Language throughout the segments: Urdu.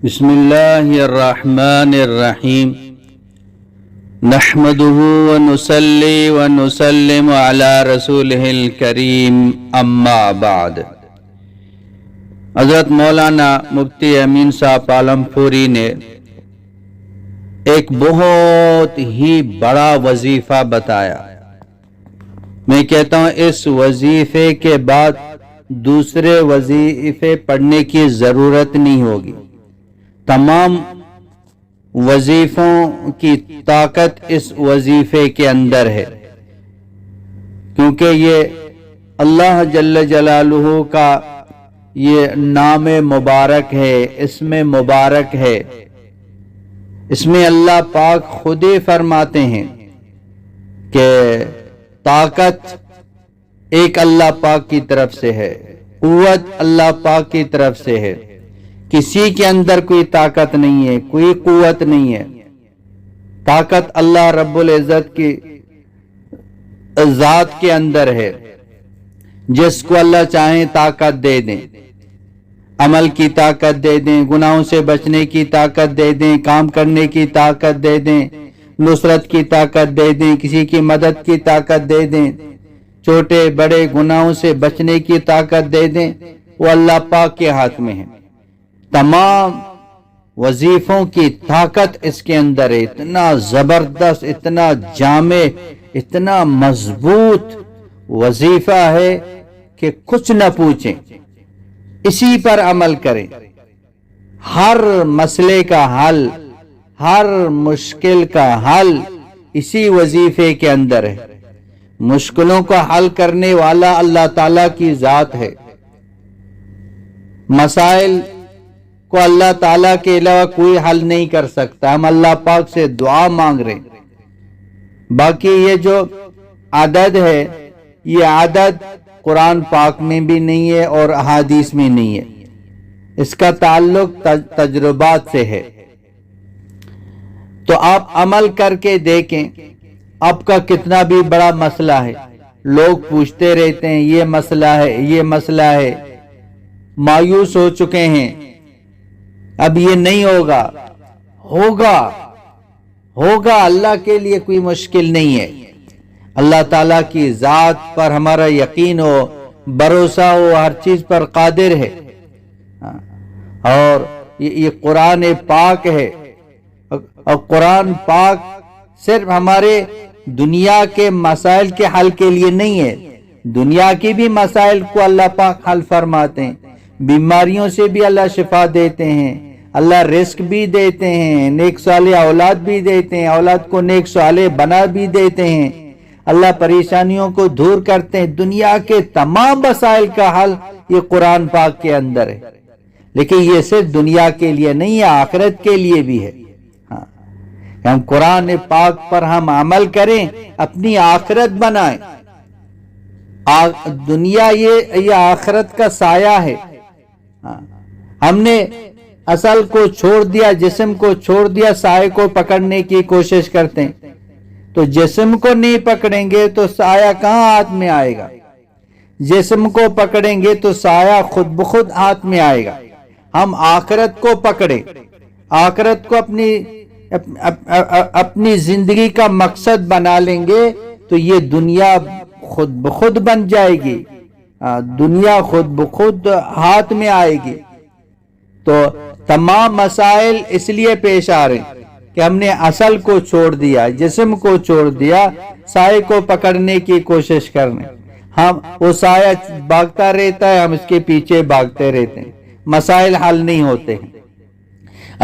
بسم اللہ الرحمن الرحیم نحمده ونصلی ونسلم علی رسولہ الکریم اما بعد۔ حضرت مولانا مفتی امین صاحب عالم پوری نے ایک بہت ہی بڑا وظیفہ بتایا۔ میں کہتا ہوں اس وظیفے کے بعد دوسرے وظیفے پڑھنے کی ضرورت نہیں ہوگی۔ تمام وظیفوں کی طاقت اس وظیفے کے اندر ہے، کیونکہ یہ اللہ جل جلالہ کا یہ نام مبارک ہے، اسم مبارک ہے۔ اس میں اللہ پاک خود ہی فرماتے ہیں کہ طاقت ایک اللہ پاک کی طرف سے ہے، قوت اللہ پاک کی طرف سے ہے۔ کسی کے اندر کوئی طاقت نہیں ہے، کوئی قوت نہیں ہے۔ طاقت اللہ رب العزت کی ذات کے اندر ہے۔ جس کو اللہ چاہیں طاقت دے دیں، عمل کی طاقت دے دیں، گناہوں سے بچنے کی طاقت دے دیں، کام کرنے کی طاقت دے دیں، نصرت کی طاقت دے دیں، کسی کی مدد کی طاقت دے دیں، چھوٹے بڑے گناہوں سے بچنے کی طاقت دے دیں، وہ اللہ پاک کے ہاتھ میں ہے۔ تمام وظیفوں کی طاقت اس کے اندر ہے۔ اتنا زبردست، اتنا جامع، اتنا مضبوط وظیفہ ہے کہ کچھ نہ پوچھیں، اسی پر عمل کریں۔ ہر مسئلے کا حل، ہر مشکل کا حل اسی وظیفے کے اندر ہے۔ مشکلوں کو حل کرنے والا اللہ تعالیٰ کی ذات ہے۔ مسائل کو اللہ تعالیٰ کے علاوہ کوئی حل نہیں کر سکتا۔ ہم اللہ پاک سے دعا مانگ رہے ہیں۔ باقی یہ جو عدد ہے، یہ عدد قرآن پاک میں بھی نہیں ہے اور احادیث میں نہیں ہے۔ اس کا تعلق تجربات سے ہے۔ تو آپ عمل کر کے دیکھیں، آپ کا کتنا بھی بڑا مسئلہ ہے، لوگ پوچھتے رہتے ہیں یہ مسئلہ ہے، یہ مسئلہ ہے، مایوس ہو چکے ہیں، اب یہ نہیں ہوگا۔ ہوگا، اللہ کے لیے کوئی مشکل نہیں ہے۔ اللہ تعالیٰ کی ذات پر ہمارا یقین ہو، بھروسہ ہو، ہر چیز پر قادر ہے۔ اور یہ قرآن پاک ہے، اور قرآن پاک صرف ہمارے دنیا کے مسائل کے حل کے لیے نہیں ہے، دنیا کی بھی مسائل کو اللہ پاک حل فرماتے ہیں۔ بیماریوں سے بھی اللہ شفا دیتے ہیں، اللہ رزق بھی دیتے ہیں، نیک صالح اولاد بھی دیتے ہیں، اولاد کو نیک صالح بنا بھی دیتے ہیں، اللہ پریشانیوں کو دور کرتے ہیں۔ دنیا کے تمام مسائل کا حل یہ قرآن پاک کے اندر ہے۔ لیکن یہ صرف دنیا کے لیے نہیں ہے، آخرت کے لیے بھی ہے۔ ہم قرآن پاک پر ہم عمل کریں، اپنی آخرت بنائیں۔ دنیا یہ آخرت کا سایہ ہے۔ ہم نے اصل کو چھوڑ دیا، جسم کو چھوڑ دیا، سایہ کو پکڑنے کی کوشش کرتے ہیں۔ تو جسم کو نہیں پکڑیں گے تو سایہ کہاں ہاتھ میں آئے گا؟ جسم کو پکڑیں گے تو سایہ خود بخود ہاتھ میں آئے گا۔ ہم آخرت کو پکڑیں، آخرت کو اپنی زندگی کا مقصد بنا لیں گے تو یہ دنیا خود بخود بن جائے گی، دنیا خود بخود ہاتھ میں آئے گی۔ تو تمام مسائل اس لیے پیش آ رہے ہیں کہ ہم نے اصل کو چھوڑ دیا، جسم کو چھوڑ دیا، سائے کو پکڑنے کی کوشش کرنے۔ ہم وہ سایہ بھاگتا رہتا ہے، ہم اس کے پیچھے بھاگتے رہتے ہیں، مسائل حل نہیں ہوتے ہیں۔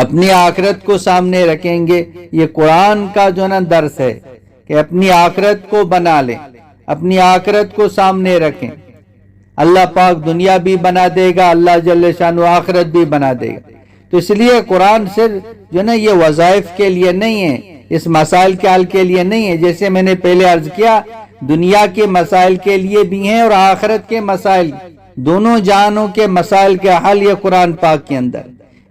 اپنی آخرت کو سامنے رکھیں گے، یہ قرآن کا جو نا درس ہے کہ اپنی آخرت کو بنا لیں، اپنی آخرت کو سامنے رکھیں۔ اللہ پاک دنیا بھی بنا دے گا، اللہ جل شانہ آخرت بھی بنا دے گا۔ تو اس لیے قرآن صرف جو نا یہ وظائف کے لیے نہیں ہے، اس مسائل کے حل کے لیے نہیں ہے۔ جیسے میں نے پہلے عرض کیا، دنیا کے مسائل کے لیے بھی ہیں اور آخرت کے مسائل، دونوں جہانوں کے مسائل کے حل یہ قرآن پاک کے اندر۔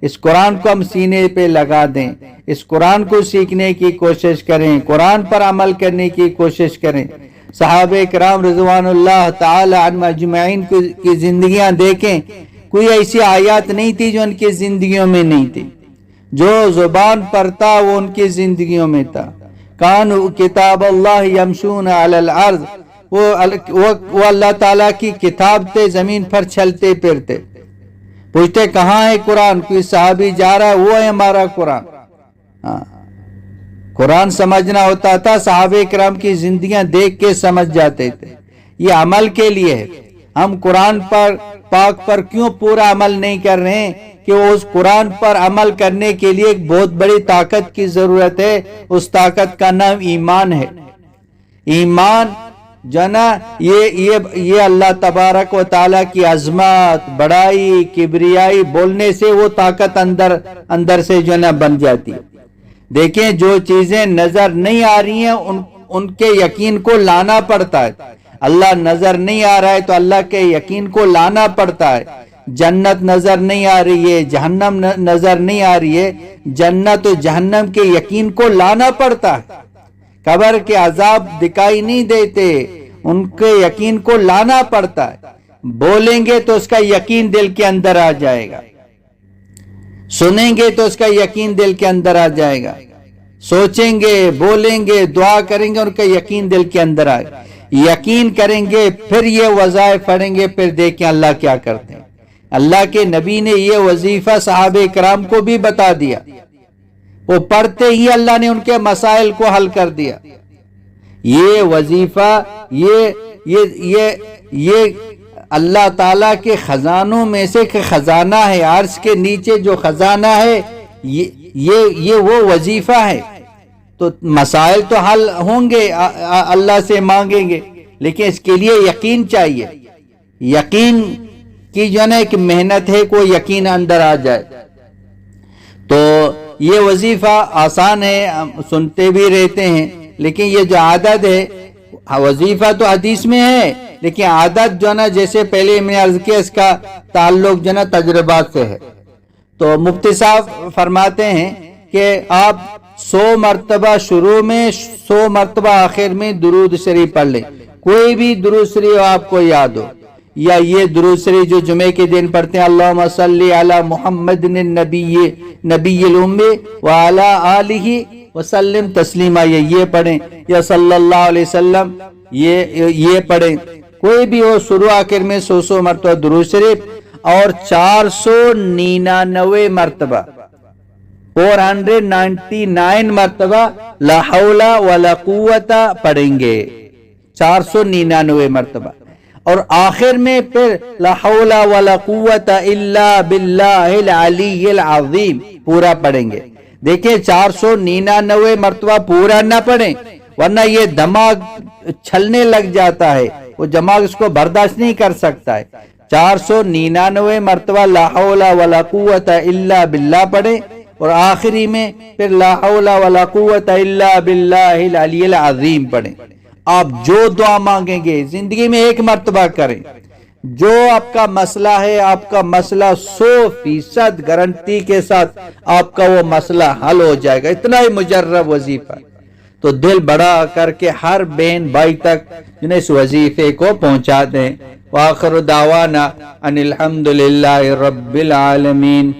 اس قرآن کو ہم سینے پہ لگا دیں، اس قرآن کو سیکھنے کی کوشش کریں، قرآن پر عمل کرنے کی کوشش کریں۔ صحابہ کرام رضوان اللہ تعالی عنہم اجمعین کی زندگیاں دیکھیں، کوئی ایسی آیات نہیں تھی جو ان کی زندگیوں میں نہیں تھی، جو زبان پر تھا وہ ان کی زندگیوں میں تھا۔ کانوا کتاب اللہ یمشون علی الارض، وہ اللہ تعالیٰ کی کتاب تھے، زمین پر چلتے پھرتے۔ پوچھتے کہاں ہے قرآن؟ کوئی صحابی جا رہا ہے، وہ ہے ہمارا قرآن۔ قرآن سمجھنا ہوتا تھا، صحابہ کرام کی زندگیاں دیکھ کے سمجھ جاتے تھے۔ یہ عمل کے لیے ہے۔ ہم قرآن پر پاک پر کیوں پورا عمل نہیں کر رہے ہیں؟ کہ اس قرآن پر عمل کرنے کے لیے ایک بہت بڑی طاقت کی ضرورت ہے۔ اس طاقت کا نام ایمان ہے۔ ایمان جو نا یہ اللہ تبارک و تعالیٰ کی عظمت، بڑائی، کبریائی بولنے سے وہ طاقت اندر سے جو نا بن جاتی ہے۔ دیکھیں جو چیزیں نظر نہیں آ رہی ہیں ان کے یقین کو لانا پڑتا ہے۔ اللہ نظر نہیں آ رہا ہے تو اللہ کے یقین کو لانا پڑتا ہے۔ جنت نظر نہیں آ رہی ہے، جہنم نظر نہیں آ رہی ہے، جنت و جہنم کے یقین کو لانا پڑتا ہے۔ قبر کے عذاب دکھائی نہیں دیتے، ان کے یقین کو لانا پڑتا ہے۔ بولیں گے تو اس کا یقین دل کے اندر آ جائے گا، سنیں گے تو اس کا یقین دل کے اندر آ جائے گا، سوچیں گے، بولیں گے، دعا کریں گے، ان کا یقین دل کے اندر آئے گا۔ یقین کریں گے، پھر یہ وظائف پڑھیں گے، پھر دیکھیں اللہ کیا کرتے ہیں۔ اللہ کے نبی نے یہ وظیفہ صحابہ کرام کو بھی بتا دیا، وہ پڑھتے ہی اللہ نے ان کے مسائل کو حل کر دیا۔ یہ وظیفہ یہ اللہ تعالیٰ کے خزانوں میں سے خزانہ ہے، عرش کے نیچے جو خزانہ ہے یہ وہ وظیفہ ہے۔ تو مسائل تو حل ہوں گے، اللہ سے مانگیں گے، لیکن اس کے لیے یقین چاہیے۔ یقین کی جو ہے ایک محنت ہے، کوئی یقین اندر آ جائے۔ تو یہ وظیفہ آسان ہے، سنتے بھی رہتے ہیں، لیکن یہ جو عادت ہے، وظیفہ تو حدیث میں ہے، لیکن عادت جو نا جیسے پہلے میں نے عرض کیا، اس کا تعلق جو نا تجربات سے ہے۔ تو مفتی صاحب فرماتے ہیں کہ آپ 100 مرتبہ شروع میں، 100 مرتبہ آخر میں درود شریف پڑھ لیں۔ کوئی بھی درود شریف آپ کو یاد ہو، یا یہ درود شریف جو جمعے کے دن پڑھتے ہیں، اللہم صلی علی محمد نبی الامی وعلی آلہ وسلم تسلیما، یہ پڑھیں، یا صلی اللہ علیہ وسلم یہ پڑھیں۔ کوئی بھی ہو، شروع آخر میں 100 مرتبہ درود شریف، اور 499 مرتبہ 499 مرتبہ لا حول ولا قوت پڑھیں گے، 499 مرتبہ، اور آخر میں پھر لا حول ولا قوت الا باللہ العلی العظیم پورا پڑھیں گے۔ دیکھیں 499 مرتبہ پورا نہ پڑھیں، ورنہ یہ دماغ چھلنے لگ جاتا ہے، وہ دماغ اس کو برداشت نہیں کر سکتا ہے۔ 499 مرتبہ لا حول ولا قوت الا باللہ پڑھیں، اور آخری میں پھر لا حول ولا قوت الا باللہ العلی العظیم پڑھیں۔ آپ جو دعا مانگیں گے زندگی میں ایک مرتبہ کریں، جو آپ کا مسئلہ ہے، آپ کا مسئلہ 100% گارنٹی کے ساتھ آپ کا وہ مسئلہ حل ہو جائے گا۔ اتنا ہی مجرب وظیفہ، تو دل بڑا کر کے ہر بہن بھائی تک جنہیں اس وظیفے کو پہنچا دیں۔ وآخر دعوانا ان الحمدللہ رب العالمین۔